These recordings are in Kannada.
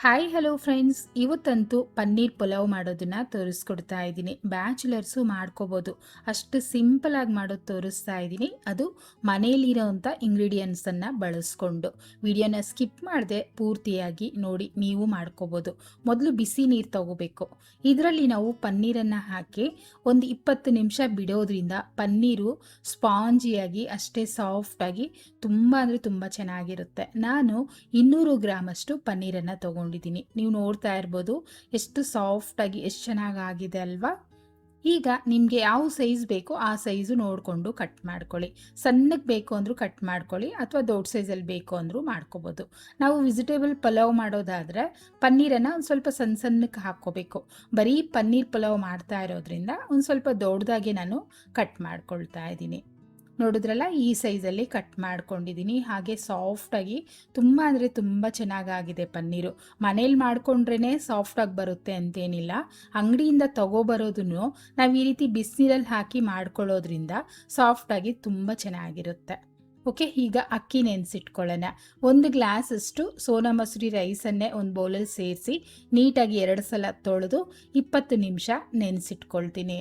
ಹಾಯ್ ಹಲೋ ಫ್ರೆಂಡ್ಸ್, ಇವತ್ತಂತೂ ಪನ್ನೀರ್ ಪುಲಾವ್ ಮಾಡೋದನ್ನ ತೋರಿಸ್ಕೊಡ್ತಾ ಇದ್ದೀನಿ. ಬ್ಯಾಚುಲರ್ಸು ಮಾಡ್ಕೋಬೋದು, ಅಷ್ಟು ಸಿಂಪಲ್ ಆಗಿ ಮಾಡೋದು ತೋರಿಸ್ತಾ ಇದ್ದೀನಿ. ಅದು ಮನೇಲಿರೋವಂಥ ಇಂಗ್ರೀಡಿಯೆಂಟ್ಸನ್ನು ಬಳಸ್ಕೊಂಡು. ವಿಡಿಯೋನ ಸ್ಕಿಪ್ ಮಾಡದೆ ಪೂರ್ತಿಯಾಗಿ ನೋಡಿ, ನೀವು ಮಾಡ್ಕೋಬೋದು. ಮೊದಲು ಬಿಸಿ ನೀರು ತಗೋಬೇಕು. ಇದರಲ್ಲಿ ನಾವು ಪನ್ನೀರನ್ನು ಹಾಕಿ ಒಂದು 20 ನಿಮಿಷ ಬಿಡೋದ್ರಿಂದ ಪನ್ನೀರು ಸ್ಪಾಂಜಿಯಾಗಿ ಅಷ್ಟೇ ಸಾಫ್ಟಾಗಿ ತುಂಬ ಅಂದರೆ ತುಂಬ ಚೆನ್ನಾಗಿರುತ್ತೆ. ನಾನು 200 ಗ್ರಾಮಷ್ಟು ಪನ್ನೀರನ್ನು ತಗೊಂಡಿದ್ದೀನಿ. ನೀವು ನೋಡ್ತಾ ಇರ್ಬೋದು ಎಷ್ಟು ಸಾಫ್ಟಾಗಿ ಎಷ್ಟು ಚೆನ್ನಾಗಿ ಆಗಿದೆ ಅಲ್ವಾ. ಈಗ ನಿಮಗೆ ಯಾವ ಸೈಜ್ ಬೇಕೋ ಆ ಸೈಜು ನೋಡಿಕೊಂಡು ಕಟ್ ಮಾಡ್ಕೊಳ್ಳಿ. ಸಣ್ಣಕ್ಕೆ ಬೇಕು ಅಂದರೂ ಕಟ್ ಮಾಡ್ಕೊಳ್ಳಿ, ಅಥವಾ ದೊಡ್ಡ ಸೈಜಲ್ಲಿ ಬೇಕು ಅಂದರೂ ಮಾಡ್ಕೋಬೋದು. ನಾವು ವೆಜಿಟೇಬಲ್ ಪಲಾವ್ ಮಾಡೋದಾದರೆ ಪನ್ನೀರನ್ನು ಒಂದು ಸ್ವಲ್ಪ ಸಣ್ಣ ಸಣ್ಣಕ್ಕೆ ಹಾಕ್ಕೋಬೇಕು. ಬರೀ ಪನ್ನೀರ್ ಪಲಾವ್ ಮಾಡ್ತಾ ಇರೋದ್ರಿಂದ ಒಂದು ಸ್ವಲ್ಪ ದೊಡ್ಡದಾಗಿ ನಾನು ಕಟ್ ಮಾಡ್ಕೊಳ್ತಾ ಇದ್ದೀನಿ. ನೋಡಿದ್ರಲ್ಲ, ಈ ಸೈಜಲ್ಲಿ ಕಟ್ ಮಾಡ್ಕೊಂಡಿದ್ದೀನಿ. ಹಾಗೆ ಸಾಫ್ಟಾಗಿ ತುಂಬ ಅಂದರೆ ತುಂಬ ಚೆನ್ನಾಗಾಗಿದೆ ಪನ್ನೀರು. ಮನೇಲಿ ಮಾಡ್ಕೊಂಡ್ರೇ ಸಾಫ್ಟಾಗಿ ಬರುತ್ತೆ ಅಂತೇನಿಲ್ಲ. ಅಂಗಡಿಯಿಂದ ತಗೋಬರೋದನ್ನು ನಾವು ಈ ರೀತಿ ಬಿಸಿನೀರಲ್ಲಿ ಹಾಕಿ ಮಾಡ್ಕೊಳ್ಳೋದ್ರಿಂದ ಸಾಫ್ಟಾಗಿ ತುಂಬ ಚೆನ್ನಾಗಿರುತ್ತೆ. ಓಕೆ, ಈಗ ಅಕ್ಕಿ ನೆನೆಸಿಟ್ಕೊಳ್ಳೋಣ. 1 ಗ್ಲಾಸಷ್ಟು ಸೋನಾ ಮಸೂರಿ ರೈಸನ್ನೇ ಒಂದು ಬೌಲಲ್ಲಿ ಸೇರಿಸಿ ನೀಟಾಗಿ 2 ಸಲ ತೊಳೆದು 20 ನಿಮಿಷ ನೆನೆಸಿಟ್ಕೊಳ್ತೀನಿ.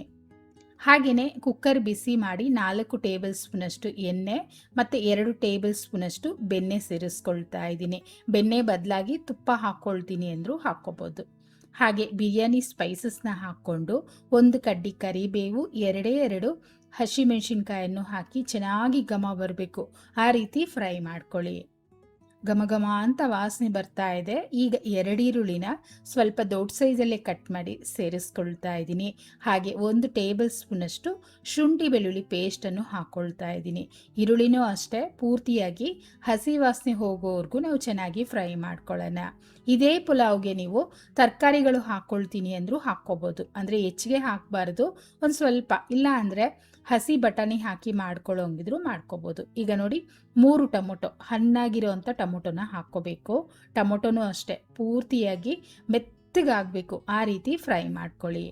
ಹಾಗೆಯೇ ಕುಕ್ಕರ್ ಬಿಸಿ ಮಾಡಿ 4 ಟೇಬಲ್ ಸ್ಪೂನಷ್ಟು ಎಣ್ಣೆ ಮತ್ತು 2 ಟೇಬಲ್ ಸ್ಪೂನಷ್ಟು ಬೆಣ್ಣೆ ಸೇರಿಸ್ಕೊಳ್ತಾ ಇದ್ದೀನಿ. ಬೆಣ್ಣೆ ಬದಲಾಗಿ ತುಪ್ಪ ಹಾಕ್ಕೊಳ್ತೀನಿ ಅಂದರೂ ಹಾಕ್ಕೋಬೋದು. ಹಾಗೆ ಬಿರಿಯಾನಿ ಸ್ಪೈಸಸ್ನ ಹಾಕ್ಕೊಂಡು 1 ಕಡ್ಡಿ ಕರಿಬೇವು, 2 ಹಸಿಮೆಣಸಿನ್ಕಾಯನ್ನು ಹಾಕಿ ಚೆನ್ನಾಗಿ ಘಮ ಬರಬೇಕು, ಆ ರೀತಿ ಫ್ರೈ ಮಾಡ್ಕೊಳ್ಳಿ. ಘಮ ಘಮ ಅಂತ ವಾಸನೆ ಬರ್ತಾ ಇದೆ. ಈಗ 2 ಈರುಳ್ಳಿನ ಸ್ವಲ್ಪ ದೊಡ್ಡ ಸೈಜಲ್ಲೇ ಕಟ್ ಮಾಡಿ ಸೇರಿಸ್ಕೊಳ್ತಾ ಇದ್ದೀನಿ. ಹಾಗೆ 1 ಟೇಬಲ್ ಸ್ಪೂನಷ್ಟು ಶುಂಠಿ ಬೆಳ್ಳುಳ್ಳಿ ಪೇಸ್ಟನ್ನು ಹಾಕ್ಕೊಳ್ತಾ ಇದ್ದೀನಿ. ಈರುಳ್ಳಿನೂ ಅಷ್ಟೇ ಪೂರ್ತಿಯಾಗಿ ಹಸಿ ವಾಸನೆ ಹೋಗೋವರೆಗೂ ನಾವು ಚೆನ್ನಾಗಿ ಫ್ರೈ ಮಾಡ್ಕೊಳ್ಳೋಣ. ಇದೇ ಪುಲಾವ್ಗೆ ನೀವು ತರಕಾರಿಗಳು ಹಾಕ್ಕೊಳ್ತೀನಿ ಅಂದರೂ ಹಾಕ್ಕೋಬೋದು. ಅಂದರೆ ಹೆಚ್ಚಿಗೆ ಹಾಕಬಾರ್ದು, ಒಂದು ಸ್ವಲ್ಪ, ಇಲ್ಲ ಅಂದರೆ ಹಸಿ ಬಟಾಣಿ ಹಾಕಿ ಮಾಡ್ಕೊಳ್ಳೋಂಗಿದ್ರು ಮಾಡ್ಕೋಬೋದು. ಈಗ ನೋಡಿ, 3 ಟೊಮೊಟೊ, ಹಣ್ಣಾಗಿರೋವಂಥ ಟೊಮೊಟೊನ ಹಾಕ್ಕೋಬೇಕು. ಟೊಮೊಟೊನೂ ಅಷ್ಟೇ ಪೂರ್ತಿಯಾಗಿ ಮೆತ್ತಗಾಗಬೇಕು, ಆ ರೀತಿ ಫ್ರೈ ಮಾಡ್ಕೊಳ್ಳಿ.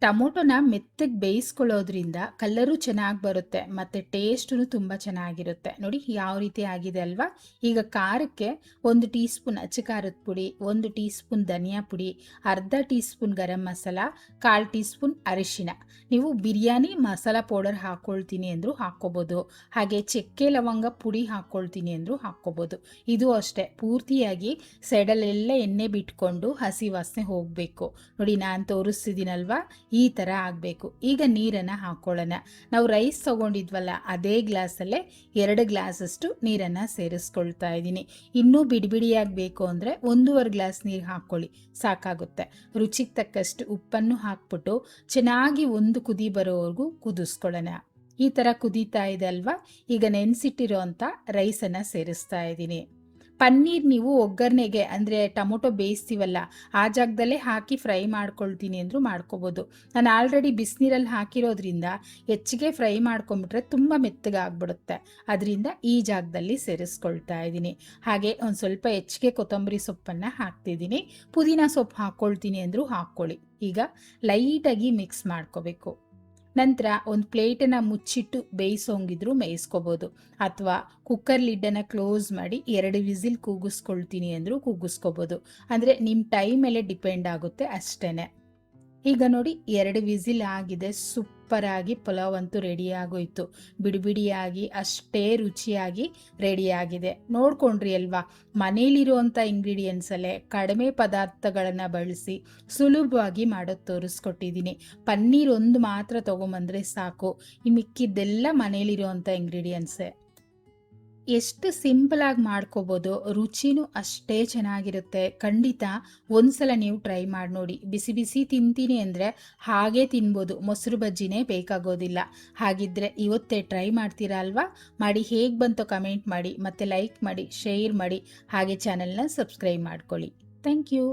ಟೊಮೊಟೊನ ಮೆತ್ತಗೆ ಬೇಯಿಸ್ಕೊಳ್ಳೋದ್ರಿಂದ ಕಲರು ಚೆನ್ನಾಗಿ ಬರುತ್ತೆ ಮತ್ತು ಟೇಸ್ಟೂ ತುಂಬ ಚೆನ್ನಾಗಿರುತ್ತೆ. ನೋಡಿ ಯಾವ ರೀತಿ ಆಗಿದೆ ಅಲ್ವಾ. ಈಗ ಖಾರಕ್ಕೆ 1 ಟೀ ಸ್ಪೂನ್ ಅಚ್ಚ ಖಾರದ ಪುಡಿ, 1 ಟೀ ಸ್ಪೂನ್ ಧನಿಯಾ ಪುಡಿ, ಅರ್ಧ tea spoon garam masala, 1/4 tea spoon ಅರಿಶಿನ. ನೀವು ಬಿರಿಯಾನಿ ಮಸಾಲ ಪೌಡರ್ ಹಾಕ್ಕೊಳ್ತೀನಿ ಅಂದರೂ ಹಾಕ್ಕೋಬೋದು. ಹಾಗೆ ಚಕ್ಕೆ ಲವಂಗ ಪುಡಿ ಹಾಕ್ಕೊಳ್ತೀನಿ ಅಂದರೂ ಹಾಕ್ಕೋಬೋದು. ಇದು ಅಷ್ಟೇ ಪೂರ್ತಿಯಾಗಿ ಸೈಡಲ್ಲೆಲ್ಲ ಎಣ್ಣೆ ಬಿಟ್ಕೊಂಡು ಹಸಿ ವಾಸನೆ ಹೋಗಬೇಕು. ನೋಡಿ, ನಾನು ತೋರಿಸ್ತಿದ್ದೀನಲ್ವಾ, ಈ ಥರ ಆಗಬೇಕು. ಈಗ ನೀರನ್ನು ಹಾಕ್ಕೊಳ್ಳೋಣ. ನಾವು ರೈಸ್ ತೊಗೊಂಡಿದ್ವಲ್ಲ, ಅದೇ ಗ್ಲಾಸಲ್ಲೇ 2 ಗ್ಲಾಸಷ್ಟು ನೀರನ್ನು ಸೇರಿಸ್ಕೊಳ್ತಾ ಇದ್ದೀನಿ. ಇನ್ನೂ ಬಿಡಿಯಾಗಿ ಬೇಕು ಅಂದರೆ 1.5 ಗ್ಲಾಸ್ ನೀರು ಹಾಕ್ಕೊಳ್ಳಿ, ಸಾಕಾಗುತ್ತೆ. ರುಚಿಗೆ ತಕ್ಕಷ್ಟು ಉಪ್ಪನ್ನು ಹಾಕ್ಬಿಟ್ಟು ಚೆನ್ನಾಗಿ ಒಂದು ಕುದಿ ಬರೋವರೆಗೂ ಕುದಿಸ್ಕೊಳ್ಳೋಣ. ಈ ಥರ ಕುದೀತಾ ಇದೆ ಅಲ್ವಾ. ಈಗ ನೆನೆಸಿಟ್ಟಿರೋ ಅಂಥ ರೈಸನ್ನು ಸೇರಿಸ್ತಾ ಇದ್ದೀನಿ. ಪನ್ನೀರ್ ನೀವು ಒಗ್ಗರಣೆಗೆ ಅಂದರೆ ಟೊಮೊಟೊ ಬೇಯಿಸ್ತೀವಲ್ಲ, ಆ ಜಾಗದಲ್ಲೇ ಹಾಕಿ ಫ್ರೈ ಮಾಡ್ಕೊಳ್ತೀನಿ ಅಂದರೂ ಮಾಡ್ಕೋಬೋದು. ನಾನು ಆಲ್ರೆಡಿ ಬಿಸಿನೀರಲ್ಲಿ ಹಾಕಿರೋದ್ರಿಂದ ಹೆಚ್ಚಿಗೆ ಫ್ರೈ ಮಾಡ್ಕೊಂಬಿಟ್ರೆ ತುಂಬ ಮೆತ್ತಗೆ ಆಗ್ಬಿಡುತ್ತೆ. ಅದರಿಂದ ಈ ಜಾಗದಲ್ಲಿ ಸೇರಿಸ್ಕೊಳ್ತಾ ಇದ್ದೀನಿ. ಹಾಗೆ ಒಂದು ಸ್ವಲ್ಪ ಹೆಚ್ಚಿಗೆ ಕೊತ್ತಂಬರಿ ಸೊಪ್ಪನ್ನು ಹಾಕ್ತಿದ್ದೀನಿ. ಪುದೀನ ಸೊಪ್ಪು ಹಾಕ್ಕೊಳ್ತೀನಿ ಅಂದರೂ ಹಾಕ್ಕೊಳ್ಳಿ. ಈಗ ಲೈಟಾಗಿ ಮಿಕ್ಸ್ ಮಾಡ್ಕೋಬೇಕು. ನಂತರ ಒಂದು ಪ್ಲೇಟನ್ನು ಮುಚ್ಚಿಟ್ಟು ಬೇಯಿಸೋಂಗಿದ್ರು ಬೇಯಿಸ್ಕೋಬೋದು, ಅಥವಾ ಕುಕ್ಕರ್ ಲಿಡ್ಡನ್ನು ಕ್ಲೋಸ್ ಮಾಡಿ 2 ವಿಸಿಲ್ ಕೂಗಿಸ್ಕೊಳ್ತೀನಿ ಅಂದರೂ ಕೂಗಿಸ್ಕೋಬೋದು. ಅಂದರೆ ನಿಮ್ಮ ಟೈಮ್ ಮೇಲೆ ಡಿಪೆಂಡ್ ಆಗುತ್ತೆ ಅಷ್ಟೇ. ಈಗ ನೋಡಿ, 2 ವಿಸಿಲ್ ಆಗಿದೆ. ಸೂಪರಾಗಿ ಪಲಾವ್ ಅಂತೂ ರೆಡಿಯಾಗೋಯ್ತು. ಬಿಡಿಯಾಗಿ ಅಷ್ಟೇ ರುಚಿಯಾಗಿ ರೆಡಿಯಾಗಿದೆ. ನೋಡ್ಕೊಂಡ್ರಿ ಅಲ್ವಾ, ಮನೇಲಿರುವಂಥ ಇಂಗ್ರೀಡಿಯೆಂಟ್ಸಲ್ಲೇ ಕಡಿಮೆ ಪದಾರ್ಥಗಳನ್ನು ಬಳಸಿ ಸುಲಭವಾಗಿ ಮಾಡೋದು ತೋರಿಸ್ಕೊಟ್ಟಿದ್ದೀನಿ. ಪನ್ನೀರ್ ಒಂದು ಮಾತ್ರ ತೊಗೊಂಬಂದರೆ ಸಾಕು, ಈ ಮಿಕ್ಕಿದ್ದೆಲ್ಲ ಮನೇಲಿರುವಂಥ ಇಂಗ್ರೀಡಿಯೆಂಟ್ಸೇ. ಎಷ್ಟು ಸಿಂಪಲಾಗಿ ಮಾಡ್ಕೋಬೋದು, ರುಚಿನೂ ಅಷ್ಟೇ ಚೆನ್ನಾಗಿರುತ್ತೆ. ಖಂಡಿತ ಒಂದ್ಸಲ ನೀವು ಟ್ರೈ ಮಾಡಿ ನೋಡಿ. ಬಿಸಿ ಬಿಸಿ ತಿಂತೀನಿ ಅಂದರೆ ಹಾಗೇ ತಿನ್ಬೋದು, ಮೊಸರು ಬಜ್ಜಿನೇ ಬೇಕಾಗೋದಿಲ್ಲ. ಹಾಗಿದ್ದರೆ ಇವತ್ತೇ ಟ್ರೈ ಮಾಡ್ತೀರಾ ಅಲ್ವಾ. ಮಾಡಿ ಹೇಗೆ ಬಂತೋ ಕಮೆಂಟ್ ಮಾಡಿ, ಮತ್ತು ಲೈಕ್ ಮಾಡಿ, ಶೇರ್ ಮಾಡಿ, ಹಾಗೆ ಚಾನಲ್ನ ಸಬ್ಸ್ಕ್ರೈಬ್ ಮಾಡ್ಕೊಳ್ಳಿ. Thank you.